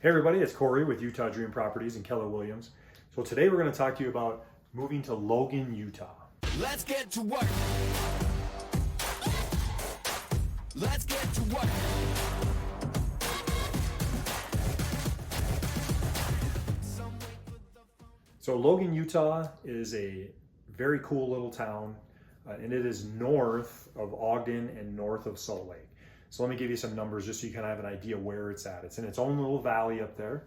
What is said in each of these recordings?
Hey everybody, it's Cory with Utah Dream Properties and Keller Williams. So today we're going to talk to you about moving to Logan, Utah. Let's get to work. Let's get to work. So Logan, Utah is a very cool little town, and it is north of Ogden and north of Salt Lake. So let me give you some numbers just so you kind of have an idea where it's at. It's in its own little valley up there.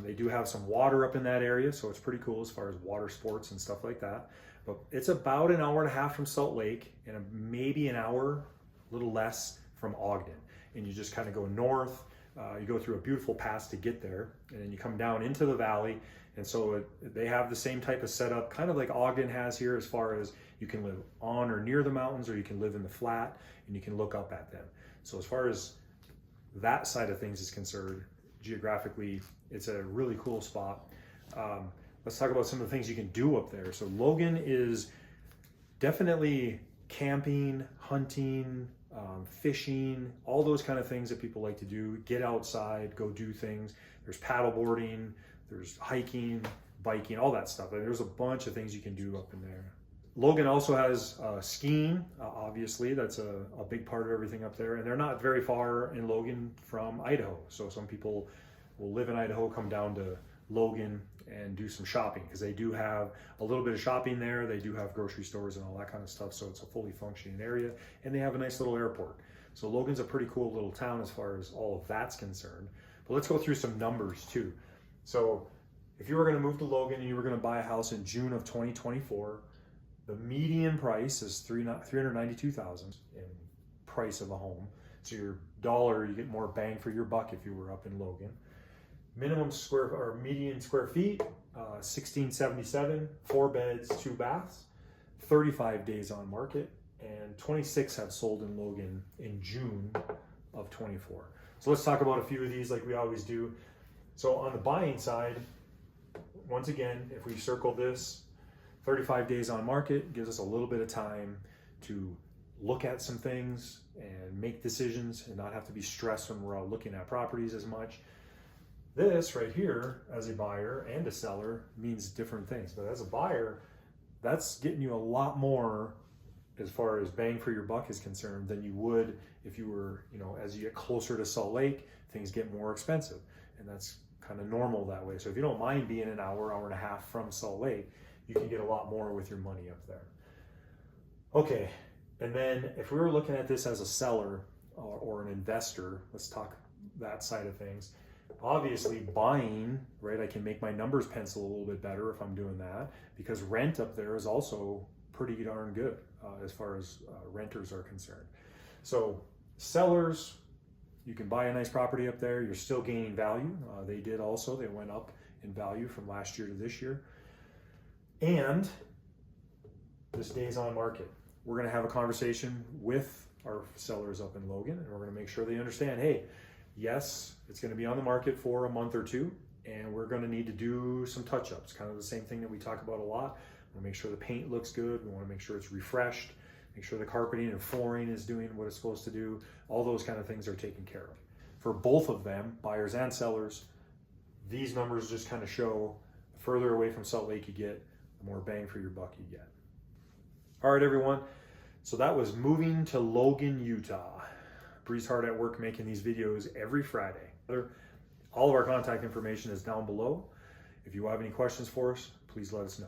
They do have some water up in that area, so it's pretty cool as far as water sports and stuff like that. But it's about an hour and a half from Salt Lake and maybe an hour, a little less, from Ogden. And you just kind of go north. You go through a beautiful pass to get there, and then you come down into the valley. And so they have the same type of setup, kind of like Ogden has here, as far as you can live on or near the mountains, or you can live in the flat and you can look up at them. So as far as that side of things is concerned, geographically, it's a really cool spot. Let's talk about some of the things you can do up there. So Logan is definitely camping, hunting, fishing, all those kind of things that people like to do. Get outside, go do things. There's paddle boarding, there's hiking, biking, all that stuff. There's a bunch of things you can do up in there. Logan also has skiing, obviously. That's a big part of everything up there. And they're not very far in Logan from Idaho. So some people will live in Idaho, come down to Logan and do some shopping, because they do have a little bit of shopping there. They do have grocery stores and all that kind of stuff. So it's a fully functioning area. And they have a nice little airport. So Logan's a pretty cool little town as far as all of that's concerned. But let's go through some numbers too. So if you were going to move to Logan and you were going to buy a house in June of 2024, the median price is $392,000 in price of a home. So your dollar, you get more bang for your buck if you were up in Logan. Minimum square or median square feet, 1677, 4 beds, 2 baths, 35 days on market, and 26 have sold in Logan in June of 24. So let's talk about a few of these like we always do. So on the buying side, once again, if we circle this, 35 days on market gives us a little bit of time to look at some things and make decisions and not have to be stressed when we're out looking at properties as much. This right here, as a buyer and a seller, means different things. But as a buyer, that's getting you a lot more as far as bang for your buck is concerned than you would if you were, as you get closer to Salt Lake, things get more expensive. And that's kind of normal that way. So if you don't mind being an hour, hour and a half from Salt Lake, you can get a lot more with your money up there. Okay, and then if we were looking at this as a seller or an investor, let's talk that side of things. Obviously buying, right, I can make my numbers pencil a little bit better if I'm doing that, because rent up there is also pretty darn good as far as renters are concerned. So sellers, you can buy a nice property up there, you're still gaining value. They did also, they went up in value from last year to this year. And this days on market, we're going to have a conversation with our sellers up in Logan, and we're going to make sure they understand, hey, yes, it's going to be on the market for a month or two, and we're going to need to do some touch-ups, kind of the same thing that we talk about a lot. We want to make sure the paint looks good. We want to make sure it's refreshed, make sure the carpeting and flooring is doing what it's supposed to do. All those kind of things are taken care of. For both of them, buyers and sellers, these numbers just kind of show the further away from Salt Lake you get, the more bang for your buck you get. All right, everyone. So that was moving to Logan, Utah. Bree's hard at work making these videos every Friday. All of our contact information is down below. If you have any questions for us, please let us know.